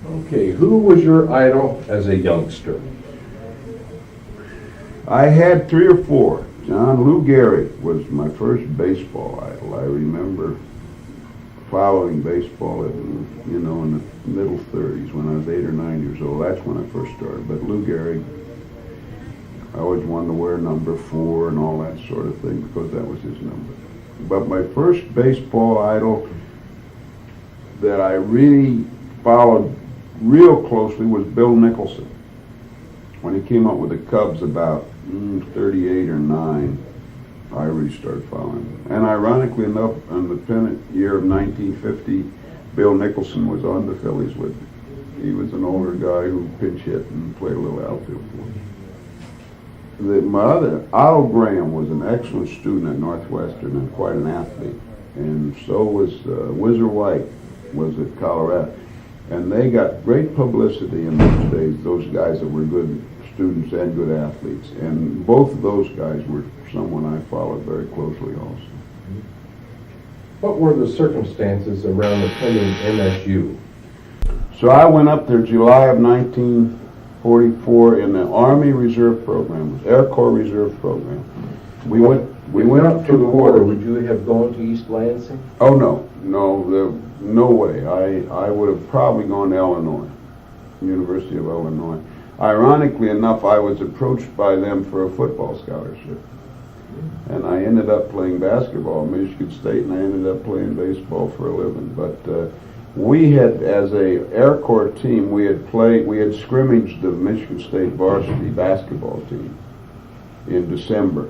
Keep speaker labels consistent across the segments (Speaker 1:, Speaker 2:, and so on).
Speaker 1: Okay, who was your idol as a youngster?
Speaker 2: I had 3 or 4. Lou Gehrig was my first baseball idol. I remember following baseball in the middle 30s when I was 8 or 9 years old. That's when I first started. But Lou Gehrig, I always wanted to wear number 4 and all that sort of thing because that was his number. But my first baseball idol that I really followed real closely was Bill Nicholson. When he came up with the Cubs about 38 or 9, I really started following him. And ironically enough, on the pennant year of 1950, Bill Nicholson was on the Phillies with me. He was an older guy who pinch hit and played a little outfield for me. My other, Otto Graham, was an excellent student at Northwestern and quite an athlete. And so was Whizzer White, was at Colorado. And they got great publicity in those days, those guys that were good students and good athletes. And both of those guys were someone I followed very closely also.
Speaker 1: What were the circumstances around attending MSU?
Speaker 2: So I went up there July of 1944 in the Army Reserve Program, Air Corps Reserve Program. We went up to the water.
Speaker 1: Would you have gone to East Lansing?
Speaker 2: Oh no way. I would have probably gone to Illinois, University of Illinois. Ironically enough, I was approached by them for a football scholarship. And I ended up playing basketball at Michigan State, and I ended up playing baseball for a living. But we had, as a Air Corps team, we had scrimmaged the Michigan State varsity basketball team in December.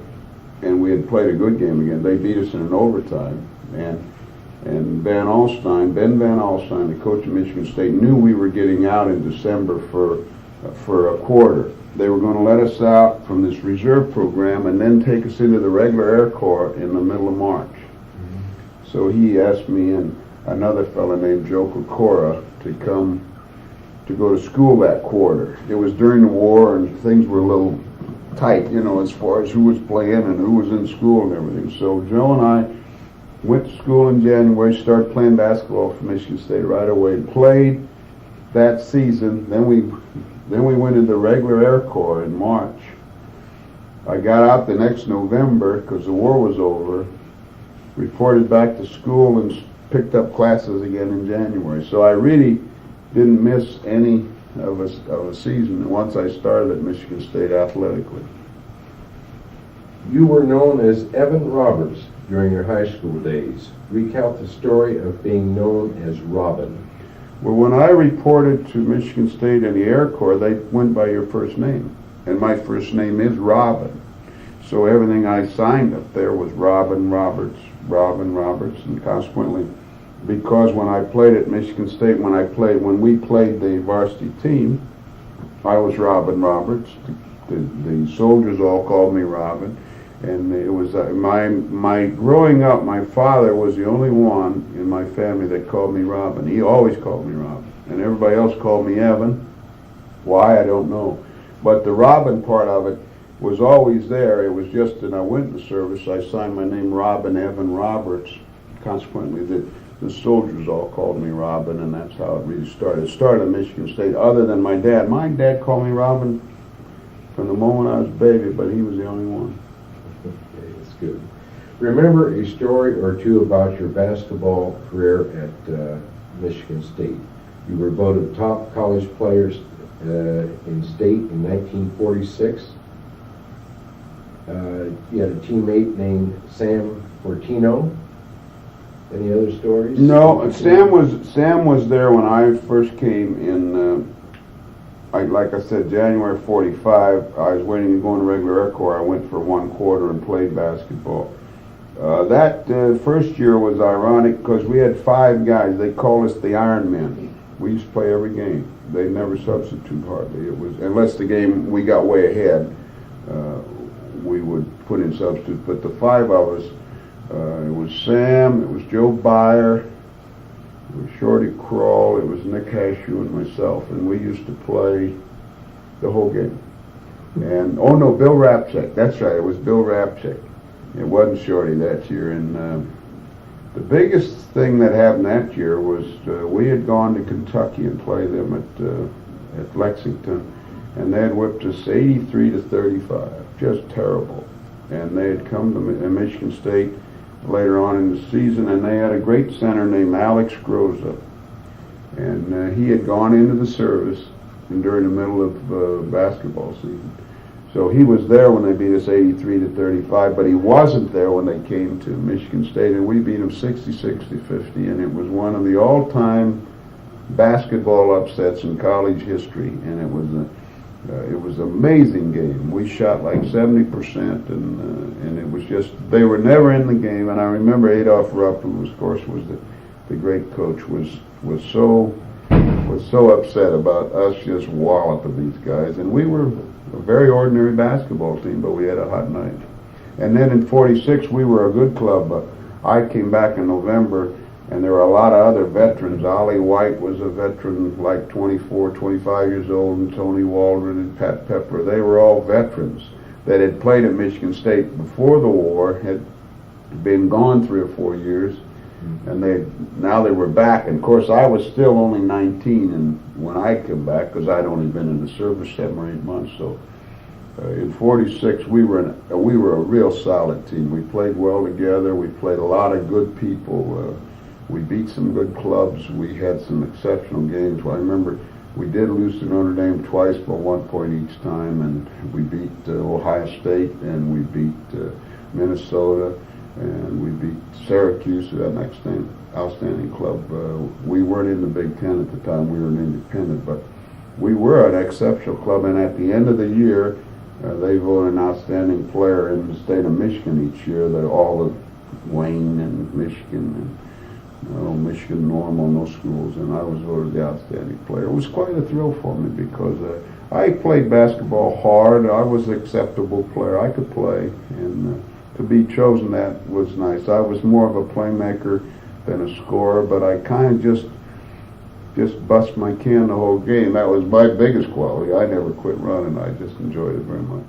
Speaker 2: And we had played a good game again. They beat us in an overtime. And Ben Van Alstyne, the coach of Michigan State, knew we were getting out in December for a quarter. They were going to let us out from this reserve program and then take us into the regular Air Corps in the middle of March. Mm-hmm. So he asked me and another fellow named Joe Kokora to come to go to school that quarter. It was during the war and things were a little tight, as far as who was playing and who was in school and everything. So Joe and I went to school in January, started playing basketball for Michigan State right away, played that season. Then we went into regular Air Corps in March. I got out the next November because the war was over, reported back to school and picked up classes again in January. So I really didn't miss any of a season once I started at Michigan State athletically.
Speaker 1: You were known as Evan Roberts during your high school days. Recount the story of being known as Robin.
Speaker 2: Well, when I reported to Michigan State in the Air Corps, they went by your first name. And my first name is Robin. So everything I signed up there was Robin Roberts. And consequently, because when I played at Michigan State, when we played the varsity team, I was Robin Roberts. The soldiers all called me Robin. And it was my growing up, my father was the only one in my family that called me Robin. He always called me Robin. And everybody else called me Evan. Why, I don't know. But the Robin part of it was always there. It was just that I went to service, I signed my name Robin Evan Roberts. Consequently, the soldiers all called me Robin, and that's how it really started. It started at Michigan State, other than my dad. My dad called me Robin from the moment I was a baby, but he was the only one.
Speaker 1: Okay, that's good. Remember a story or two about your basketball career at Michigan State. You were voted top college players in state in 1946. You had a teammate named Sam Fortino. Any other stories?
Speaker 2: No, Sam was there when I first came in. Like I said, January 45. I was waiting to go in regular Air Corps. I went for 1 quarter and played basketball. That first year was ironic because we had 5 guys. They called us the Iron Men. We used to play every game. They never substitute hardly. It was, unless the game we got way ahead, we would put in substitutes. But the 5 of us, it was Sam, it was Joe Byer, it was Shorty Crawl, it was Nick Hashew and myself, and we used to play the whole game. And Bill Rapchek. That's right, it was Bill Rapchek. It wasn't Shorty that year, and The biggest thing that happened that year was we had gone to Kentucky and played them at Lexington, and they had whipped us 83-35, just terrible. And they had come to Michigan State later on in the season, and they had a great center named Alex Groza, and he had gone into the service during the middle of basketball season. So he was there when they beat us 83-35, but he wasn't there when they came to Michigan State, and we beat them 60-50, and it was one of the all-time basketball upsets in college history, and it was an amazing game. We shot like 70%, and it was just, they were never in the game. And I remember Adolph Rupp, who was, of course, was the great coach, was so upset about us just walloping these guys, and we were a very ordinary basketball team, but we had a hot night. And then in '46, we were a good club. I came back in November, and there were a lot of other veterans. Ollie White was a veteran, like 24, 25 years old, and Tony Waldron and Pat Pepper. They were all veterans that had played at Michigan State before the war, had been gone 3 or 4 years, and now they were back. And of course, I was still only 19 and when I came back, because I'd only been in the service 7 or 8 months. So in '46, we were a real solid team. We played well together. We played a lot of good people. We beat some good clubs. We had some exceptional games. Well, I remember we did lose to Notre Dame twice, but 1 point each time, and we beat Ohio State, and we beat Minnesota, and we beat Syracuse, that next outstanding club. We weren't in the Big Ten at the time. We were an independent, but we were an exceptional club, and at the end of the year, they voted an outstanding player in the state of Michigan each year. They're all of Wayne and Michigan and Michigan Normal, no schools, and I was voted the outstanding player. It was quite a thrill for me because I played basketball hard. I was an acceptable player. I could play, and to be chosen, that was nice. I was more of a playmaker than a scorer, but I kind of just bust my can the whole game. That was my biggest quality. I never quit running. I just enjoyed it very much.